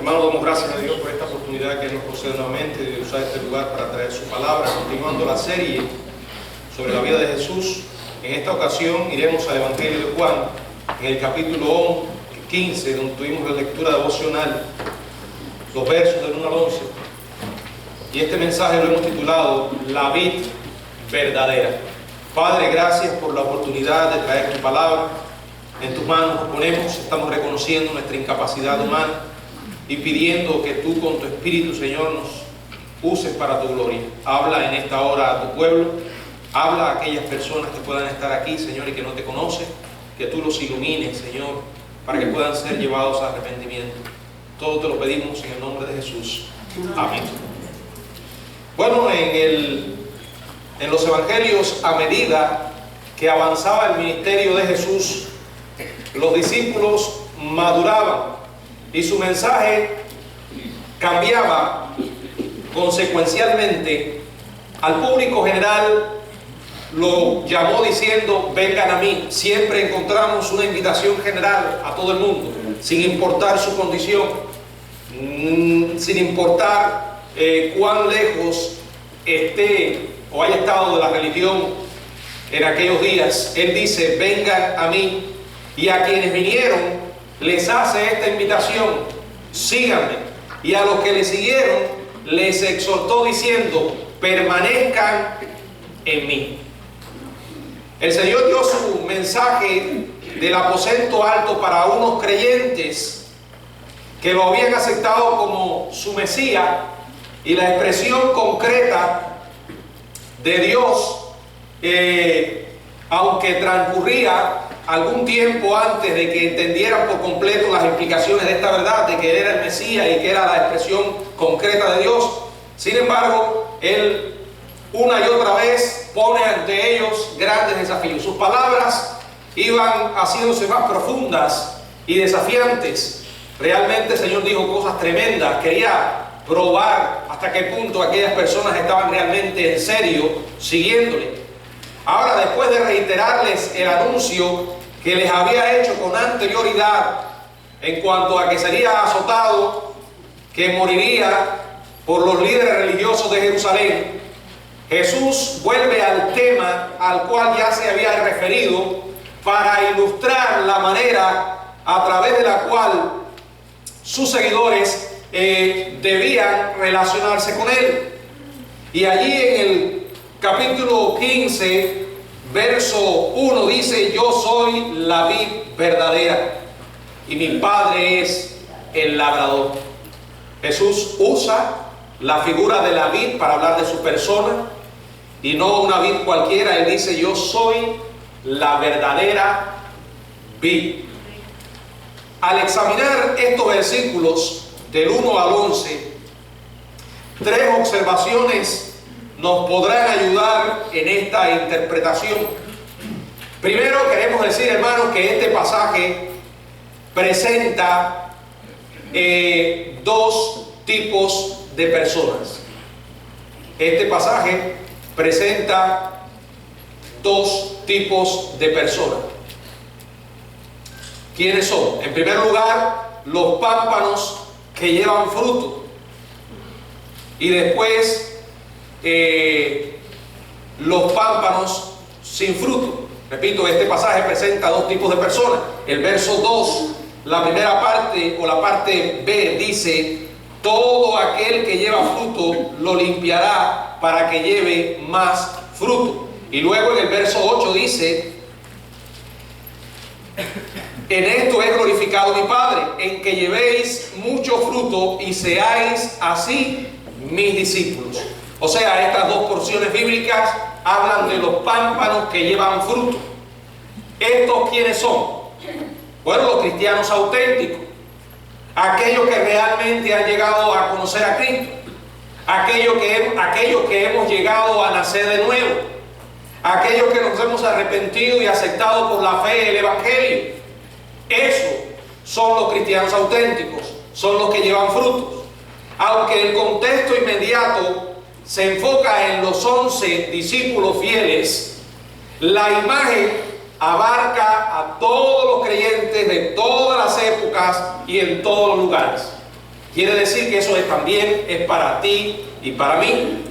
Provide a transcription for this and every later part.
Hermanos, damos gracias a Dios por esta oportunidad que nos concede nuevamente de usar este lugar para traer su palabra, continuando la serie sobre la vida de Jesús. En esta ocasión iremos al Evangelio de Juan, en el capítulo 15, donde tuvimos la lectura devocional, los versos del 1 al 11. Y este mensaje lo hemos titulado La vid verdadera. Padre, gracias por la oportunidad de traer tu palabra. En tus manos nos ponemos, estamos reconociendo nuestra incapacidad humana y pidiendo que tú con tu Espíritu, Señor, nos uses para tu gloria. Habla en esta hora a tu pueblo, habla a aquellas personas que puedan estar aquí, Señor, y que no te conocen, que tú los ilumines, Señor, para que puedan ser llevados a arrepentimiento. Todo te lo pedimos en el nombre de Jesús. Amén. Bueno, en los evangelios, a medida que avanzaba el ministerio de Jesús, los discípulos maduraban y su mensaje cambiaba consecuencialmente. Al público general lo llamó diciendo: vengan a mí. Siempre encontramos una invitación general a todo el mundo, sin importar su condición, sin importar cuán lejos esté o haya estado de la religión en aquellos días. Él dice: vengan a mí. Y a quienes vinieron les hace esta invitación: síganme. Y a los que le siguieron les exhortó diciendo: permanezcan en mí. El Señor dio su mensaje del aposento alto para unos creyentes que lo habían aceptado como su Mesías, y la expresión concreta de Dios, aunque transcurría algún tiempo antes de que entendieran por completo las implicaciones de esta verdad, de que Él era el Mesías y que era la expresión concreta de Dios. Sin embargo, Él una y otra vez pone ante ellos grandes desafíos. Sus palabras iban haciéndose más profundas y desafiantes. Realmente el Señor dijo cosas tremendas. Quería probar hasta qué punto aquellas personas estaban realmente en serio siguiéndole. Ahora, después de reiterarles el anuncio que les había hecho con anterioridad en cuanto a que sería azotado, que moriría por los líderes religiosos de Jerusalén, Jesús vuelve al tema al cual ya se había referido para ilustrar la manera a través de la cual sus seguidores debían relacionarse con Él. Y allí en el capítulo 15, verso 1 dice: yo soy la vid verdadera y mi Padre es el labrador. Jesús usa la figura de la vid para hablar de su persona y no una vid cualquiera. Él dice: yo soy la verdadera vid. Al examinar estos versículos del 1 al 11, tres observaciones nos podrán ayudar en esta interpretación. Primero, queremos decir, hermanos, que este pasaje presenta dos tipos de personas. Este pasaje presenta dos tipos de personas. ¿Quiénes son? En primer lugar, los pámpanos que llevan fruto. Y después, los pámpanos sin fruto. Repito, este pasaje presenta dos tipos de personas. El verso 2, la primera parte o la parte B, dice: todo aquel que lleva fruto lo limpiará para que lleve más fruto. Y luego en el verso 8 dice: en esto he glorificado a mi Padre, en que llevéis mucho fruto y seáis así mis discípulos. O sea, estas dos porciones bíblicas hablan de los pámpanos que llevan fruto. ¿Estos quiénes son? Bueno, los cristianos auténticos, aquellos que realmente han llegado a conocer a Cristo, aquellos que hemos llegado a nacer de nuevo, aquellos que nos hemos arrepentido y aceptado por la fe el Evangelio. Esos son los cristianos auténticos, son los que llevan frutos. Aunque el contexto inmediato se enfoca en los 11 discípulos fieles, la imagen abarca a todos los creyentes de todas las épocas y en todos los lugares. Quiere decir que eso también es para ti y para mí.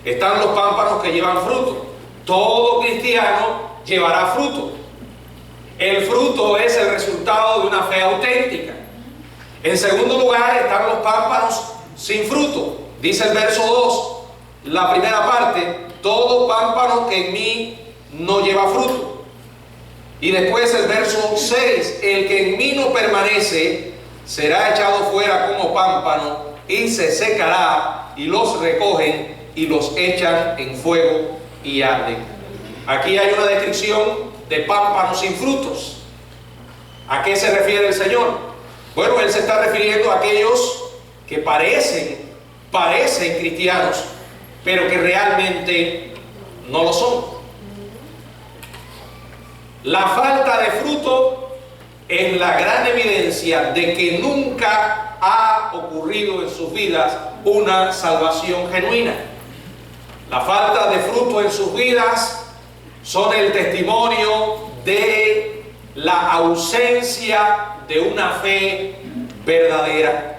Están los pámpanos que llevan fruto. Todo cristiano llevará fruto. El fruto es el resultado de una fe auténtica. En segundo lugar están los pámpanos sin fruto. Dice el verso 2, la primera parte: todo pámpano que en mí no lleva fruto. Y después el verso 6, el que en mí no permanece será echado fuera como pámpano y se secará, y los recogen y los echan en fuego y arden. Aquí hay una descripción de pámpanos sin frutos. ¿A qué se refiere el Señor? Bueno, Él se está refiriendo a aquellos que parecen cristianos, pero que realmente no lo son. La falta de fruto es la gran evidencia de que nunca ha ocurrido en sus vidas una salvación genuina. La falta de fruto en sus vidas son el testimonio de la ausencia de una fe verdadera.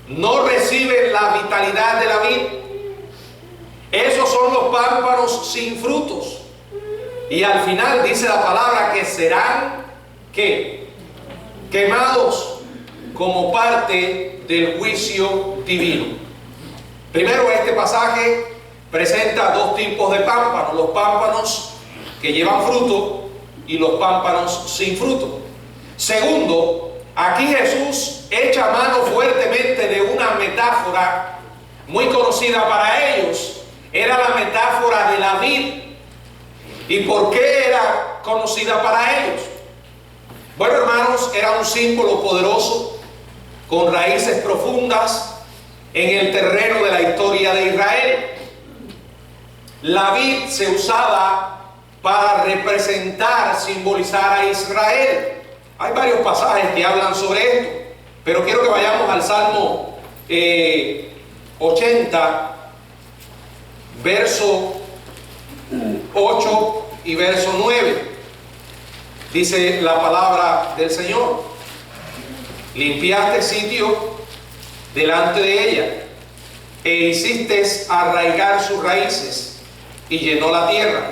No reciben la vitalidad de la vida. Esos son los pámpanos sin frutos. Y al final dice la palabra que serán, ¿qué? Quemados como parte del juicio divino. Primero, este pasaje presenta dos tipos de pámpanos: los pámpanos que llevan fruto y los pámpanos sin fruto. Segundo, aquí Jesús echa mano fuertemente de una metáfora muy conocida para ellos. Era la metáfora de la vid. ¿Y por qué era conocida para ellos? Bueno, hermanos, era un símbolo poderoso con raíces profundas en el terreno de la historia de Israel. La vid se usaba para representar, simbolizar a Israel. Hay varios pasajes que hablan sobre esto, pero quiero que vayamos al Salmo 80, verso 8 y verso 9. Dice la palabra del Señor: limpiaste sitio delante de ella, e hiciste arraigar sus raíces, y llenó la tierra.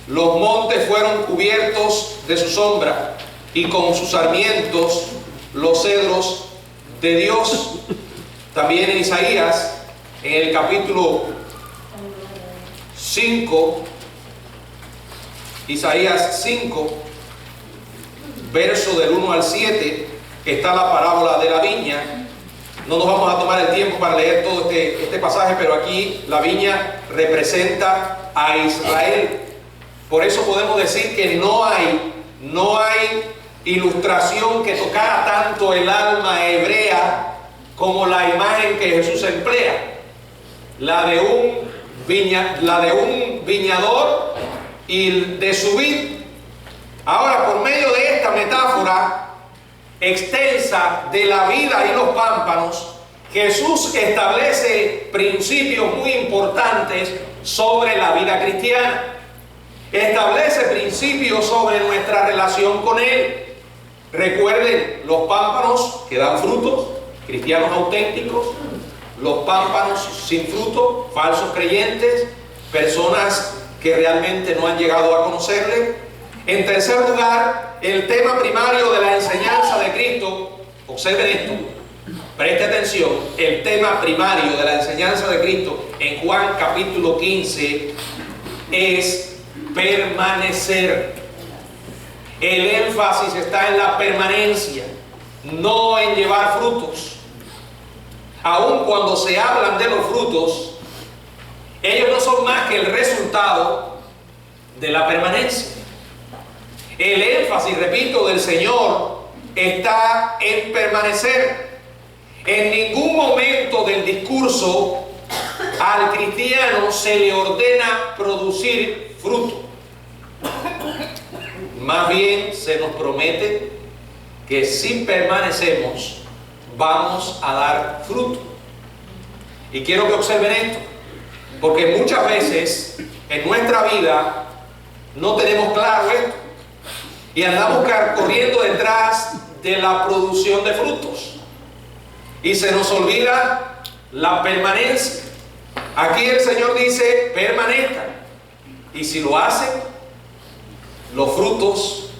Los montes fueron cubiertos de su sombra, y con sus sarmientos los cedros de Dios. También en Isaías, en el capítulo 5, Isaías 5, verso del 1 al 7, está la parábola de la viña. No nos vamos a tomar el tiempo para leer todo este pasaje, pero aquí la viña representa a Israel. Por eso podemos decir que no hay ilustración que tocara tanto el alma hebrea como la imagen que Jesús emplea, la de un viñador y de su vid. Ahora, por medio de esta metáfora extensa de la vida y los pámpanos, Jesús establece principios muy importantes sobre la vida cristiana. Establece principios sobre nuestra relación con Él. Recuerden, los pámpanos que dan frutos, cristianos auténticos; los pámpanos sin fruto, falsos creyentes, personas que realmente no han llegado a conocerle. En tercer lugar, el tema primario de la enseñanza de Cristo. Observen esto, preste atención. El tema primario de la enseñanza de Cristo en Juan capítulo 15 es permanecer. El énfasis está en la permanencia, no en llevar frutos. Aun cuando se hablan de los frutos, ellos no son más que el resultado de la permanencia. El énfasis, repito, del Señor está en permanecer. En ningún momento del discurso al cristiano se le ordena producir fruto. Más bien se nos promete que si permanecemos vamos a dar fruto. Y quiero que observen esto, porque muchas veces en nuestra vida no tenemos claro esto y andamos corriendo detrás de la producción de frutos. y se nos olvida la permanencia. Aquí el Señor dice: permanezcan, y si lo hacen, los frutos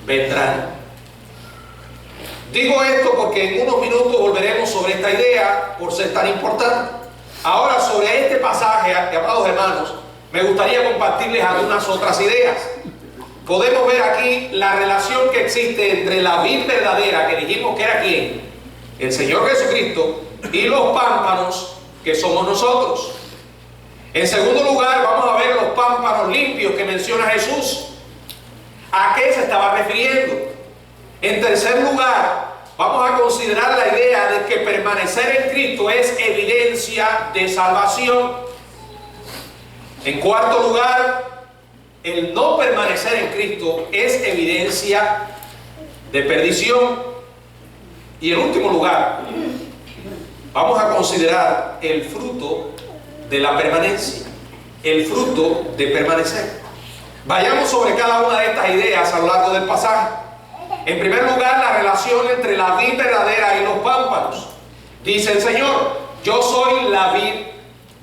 vendrán. Digo esto porque en unos minutos volveremos sobre esta idea por ser tan importante. Ahora, sobre este pasaje, amados hermanos, me gustaría compartirles algunas otras ideas. Podemos ver aquí la relación que existe entre la vid verdadera, que dijimos que era ¿quién? El Señor Jesucristo, y los pámpanos, que somos nosotros. En segundo lugar, vamos a ver los pámpanos limpios que menciona Jesús. ¿A qué se estaba refiriendo? En tercer lugar, vamos a considerar la idea de que permanecer en Cristo es evidencia de salvación. En cuarto lugar, el no permanecer en Cristo es evidencia de perdición. Y en último lugar, vamos a considerar el fruto de la permanencia, el fruto de permanecer. Vayamos sobre cada una de estas ideas a lo largo del pasaje. En primer lugar, la relación entre la vid verdadera y los pámpanos. Dice el Señor: yo soy la vid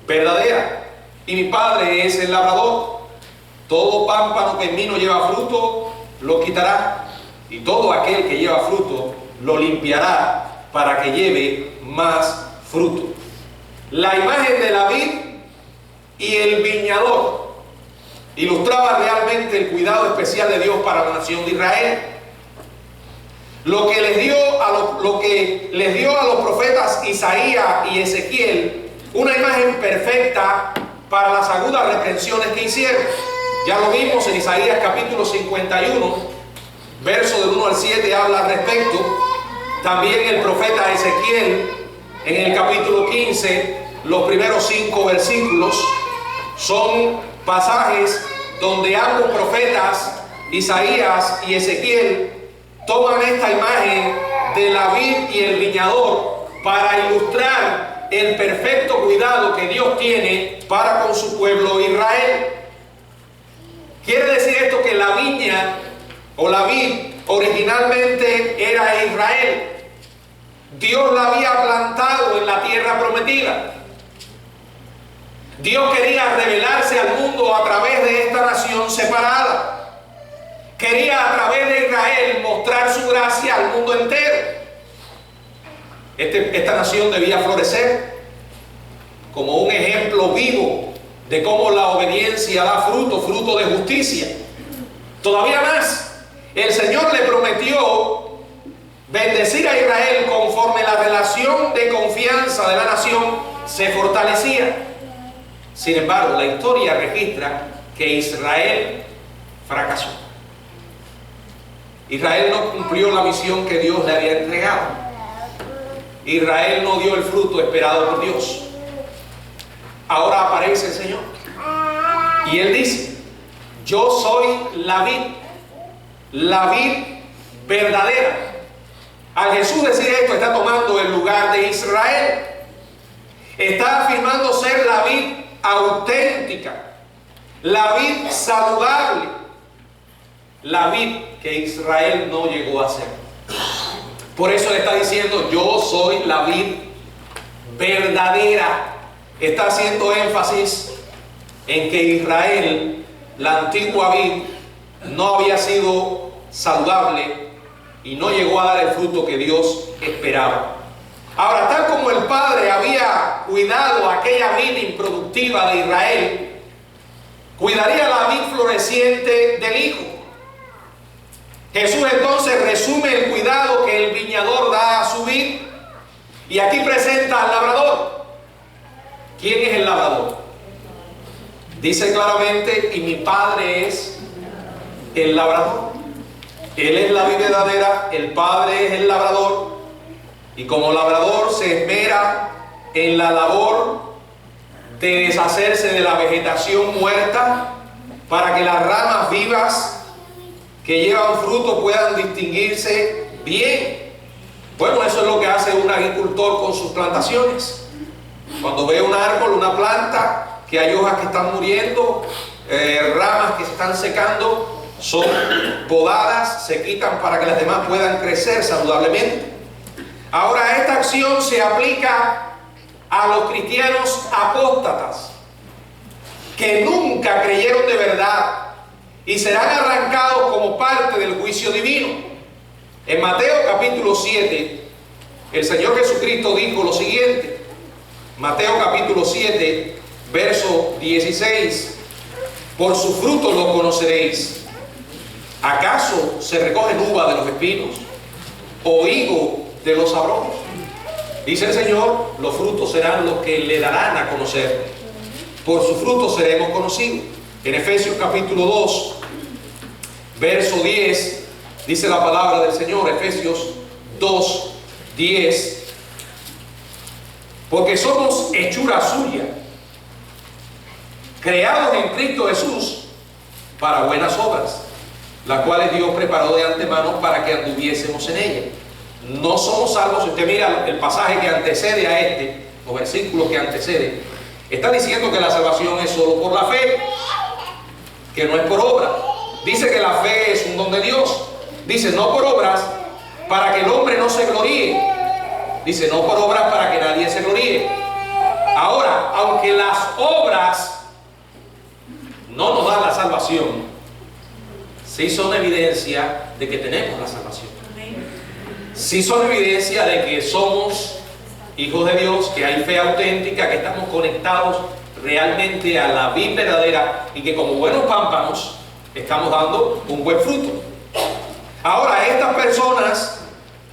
verdadera y mi Padre es el labrador. Todo pámpano que en mí no lleva fruto, lo quitará, y todo aquel que lleva fruto, lo limpiará para que lleve más fruto. La imagen de la vid y el viñador ilustraba realmente el cuidado especial de Dios para la nación de Israel. Lo que les dio a los profetas Isaías y Ezequiel una imagen perfecta para las agudas reprensiones que hicieron. Ya lo vimos en Isaías capítulo 51, verso del 1 al 7 habla al respecto. También el profeta Ezequiel en el capítulo 15, los primeros 5 versículos son pasajes donde ambos profetas, Isaías y Ezequiel, toman esta imagen de la vid y el viñador para ilustrar el perfecto cuidado que Dios tiene para con su pueblo Israel. Quiere decir esto que la viña o la vid originalmente era Israel. Dios la había plantado en la tierra prometida. Dios quería revelarse al mundo a través de esta nación separada. Quería a través de Israel mostrar su gracia al mundo entero. Esta nación debía florecer como un ejemplo vivo de cómo la obediencia da fruto, fruto de justicia. Todavía más, el Señor le prometió bendecir a Israel conforme la relación de confianza de la nación se fortalecía. Sin embargo, la historia registra que Israel fracasó. Israel no cumplió la misión que Dios le había entregado. Israel no dio el fruto esperado por Dios. Ahora aparece el Señor y Él dice: yo soy la vid verdadera. Al Jesús decir esto, está tomando el lugar de Israel. Está afirmando ser la vid auténtica, la vid saludable, la vid que Israel no llegó a ser. Por eso le está diciendo: yo soy la vid verdadera. Está haciendo énfasis en que Israel, la antigua vid, no había sido saludable y no llegó a dar el fruto que Dios esperaba. Ahora, tal como el Padre había cuidado aquella vid improductiva de Israel, cuidaría la vid floreciente del Hijo. Jesús entonces resume el cuidado que el viñador da a su vid y aquí presenta al labrador. ¿Quién es el labrador? Dice claramente: y mi Padre es el labrador. Él es la vid verdadera, el Padre es el labrador, y como labrador se esmera en la labor de deshacerse de la vegetación muerta para que las ramas vivas que llevan fruto puedan distinguirse bien. Bueno, eso es lo que hace un agricultor con sus plantaciones. Cuando ve un árbol, una planta, que hay hojas que están muriendo, ramas que se están secando, son podadas, se quitan para que las demás puedan crecer saludablemente. Ahora, esta acción se aplica a los cristianos apóstatas que nunca creyeron de verdad y serán arrancados como parte del juicio divino. En Mateo capítulo 7, el Señor Jesucristo dijo lo siguiente. Mateo capítulo 7, verso 16. Por sus frutos los conoceréis. ¿Acaso se recogen uva de los espinos o higo de los abrojos? Dice el Señor, los frutos serán los que le darán a conocer. Por sus frutos seremos conocidos. En Efesios capítulo 2, verso 10, dice la palabra del Señor, Efesios 2, 10. Porque somos hechura suya, creados en Cristo Jesús para buenas obras, las cuales Dios preparó de antemano para que anduviésemos en ellas. No somos salvos. Si usted mira el pasaje que antecede a este, los versículos que anteceden, está diciendo que la salvación es solo por la fe, que no es por obra. Dice que la fe es un don de Dios. Dice no por obras para que el hombre no se gloríe. Dice no por obras para que nadie se gloríe. Ahora, aunque las obras no nos dan la salvación, sí son evidencia de que tenemos la salvación. Sí son evidencia de que somos hijos de Dios, que hay fe auténtica, que estamos conectados realmente a la vid verdadera y que como buenos pámpanos estamos dando un buen fruto. Ahora, estas personas,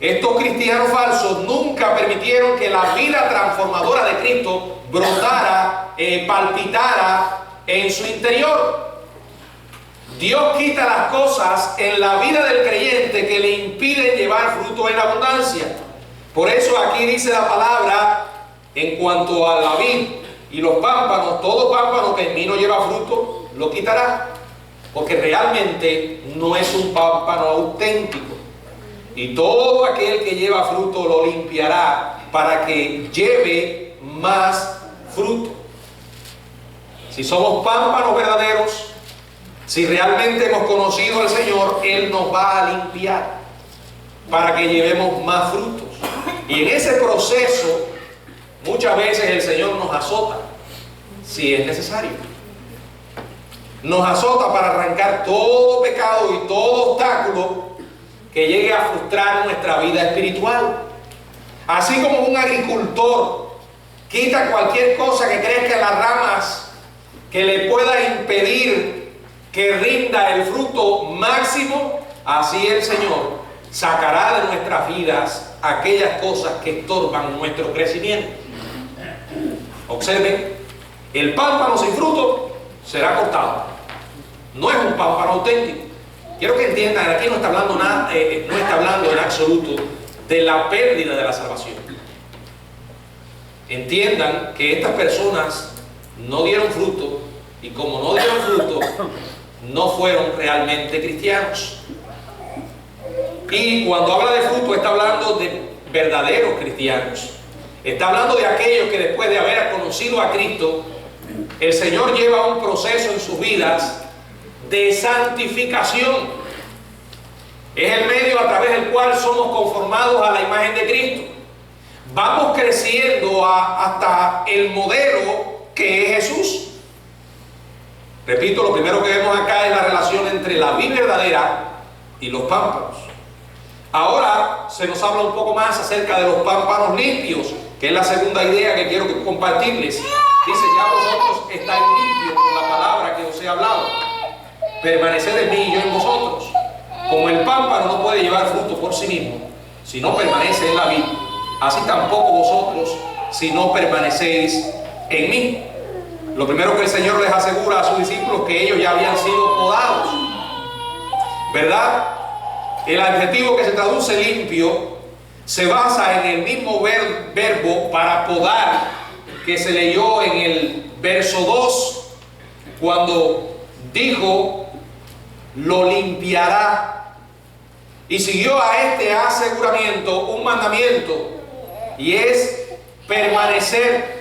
estos cristianos falsos, nunca permitieron que la vida transformadora de Cristo brotara, palpitara en su interior. Dios quita las cosas en la vida del creyente que le impiden llevar fruto en abundancia. Por eso aquí dice la palabra en cuanto a la vid y los pámpanos, todo pámpano que en mí no lleva fruto, lo quitará. Porque realmente no es un pámpano auténtico. Y todo aquel que lleva fruto lo limpiará para que lleve más fruto. Si somos pámpanos verdaderos, si realmente hemos conocido al Señor, Él nos va a limpiar para que llevemos más frutos. Y en ese proceso, muchas veces el Señor nos azota, si es necesario. Nos azota para arrancar todo pecado y todo obstáculo que llegue a frustrar nuestra vida espiritual. Así como un agricultor quita cualquier cosa que crezca en las ramas que le pueda impedir que rinda el fruto máximo, así el Señor sacará de nuestras vidas aquellas cosas que estorban nuestro crecimiento. Observen, el pámpano sin fruto será cortado. No es un pámpano auténtico. Quiero que entiendan, aquí no está hablando nada, no está hablando en absoluto de la pérdida de la salvación. Entiendan que estas personas no dieron fruto, y como no dieron fruto, no fueron realmente cristianos. Y cuando habla de fruto, está hablando de verdaderos cristianos. Está hablando de aquellos que después de haber conocido a Cristo, el Señor lleva un proceso en sus vidas de santificación. Es el medio a través del cual somos conformados a la imagen de Cristo. Vamos creciendo hasta el modelo que es Jesús. Repito, lo primero que vemos acá es la relación entre la vid verdadera y los pámpanos. Ahora se nos habla un poco más acerca de los pámpanos limpios, que es la segunda idea que quiero compartirles. Dice, ya vosotros estáis limpios por la palabra que os he hablado. Permaneced en mí y yo en vosotros. Como el pámpano no puede llevar fruto por sí mismo, si no permanece en la vid, así tampoco vosotros, si no permanecéis en mí. Lo primero que el Señor les asegura a sus discípulos, que ellos ya habían sido podados, ¿verdad? El adjetivo que se traduce limpio se basa en el mismo verbo para podar que se leyó en el verso 2, cuando dijo, lo limpiará. Y siguió a este aseguramiento un mandamiento, y es permanecer.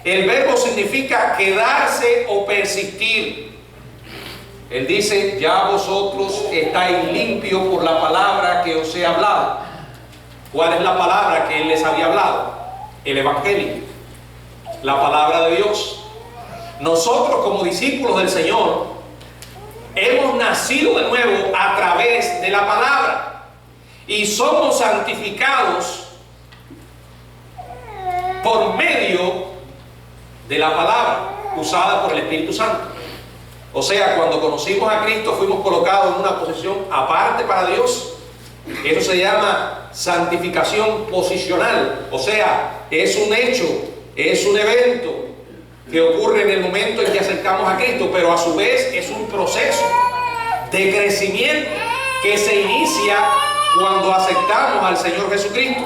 El verbo significa quedarse o persistir. Él dice, ya vosotros estáis limpios por la palabra que os he hablado. ¿Cuál es la palabra que Él les había hablado? El Evangelio, la palabra de Dios. Nosotros como discípulos del Señor hemos nacido de nuevo a través de la palabra y somos santificados por medio de la palabra usada por el Espíritu Santo. O sea, cuando conocimos a Cristo fuimos colocados en una posición aparte para Dios. Eso se llama santificación posicional. O sea, es un hecho, es un evento que ocurre en el momento en que acercamos a Cristo, pero a su vez es un proceso de crecimiento que se inicia cuando aceptamos al Señor Jesucristo.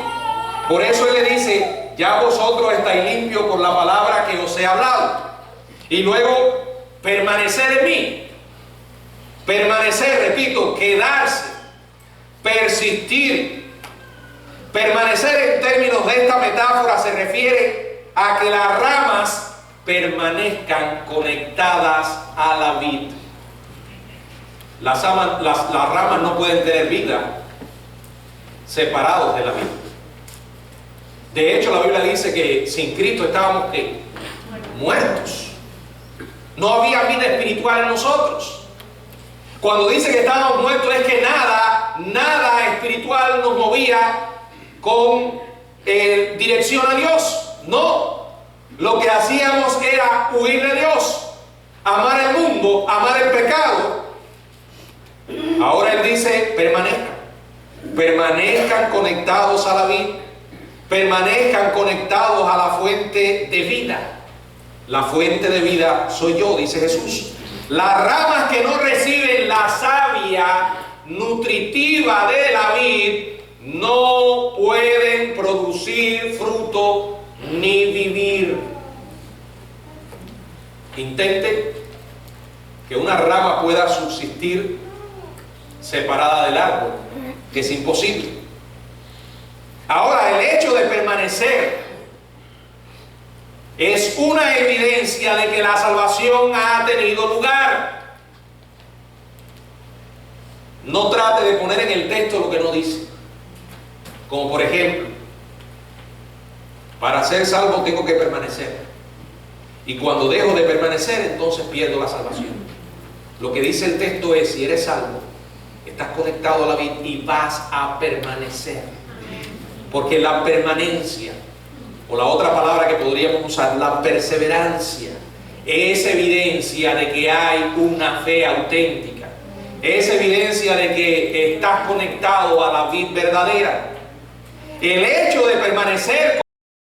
Por eso Él le dice: ya vosotros estáis limpios por la palabra que os he hablado. Y luego, permanecer en mí. Permanecer, repito, quedarse, persistir. Permanecer en términos de esta metáfora se refiere a que las ramas permanezcan conectadas a la vid. Las ramas no pueden tener vida separados de la vid. De hecho, la Biblia dice que sin Cristo estábamos ¿qué? Muertos. No había vida espiritual en nosotros. Cuando dice que estábamos muertos es que nada espiritual nos movía con dirección a Dios. No. Lo que hacíamos era huir de Dios, amar el mundo, amar el pecado. Ahora Él dice: permanezcan conectados a la vid, permanezcan conectados a la fuente de vida. La fuente de vida soy yo, dice Jesús. Las ramas que no reciben la savia nutritiva de la vid no pueden producir fruto ni vivir. Intente que una rama pueda subsistir separada del árbol, que es imposible. Ahora, el hecho de permanecer es una evidencia de que la salvación ha tenido lugar. No trate de poner en el texto lo que no dice. Como por ejemplo, para ser salvo tengo que permanecer. Y cuando dejo de permanecer, entonces pierdo la salvación. Lo que dice el texto es: si eres salvo, estás conectado a la vid y vas a permanecer. Porque la permanencia, o la otra palabra que podríamos usar, la perseverancia, es evidencia de que hay una fe auténtica. Es evidencia de que estás conectado a la vid verdadera. El hecho de permanecer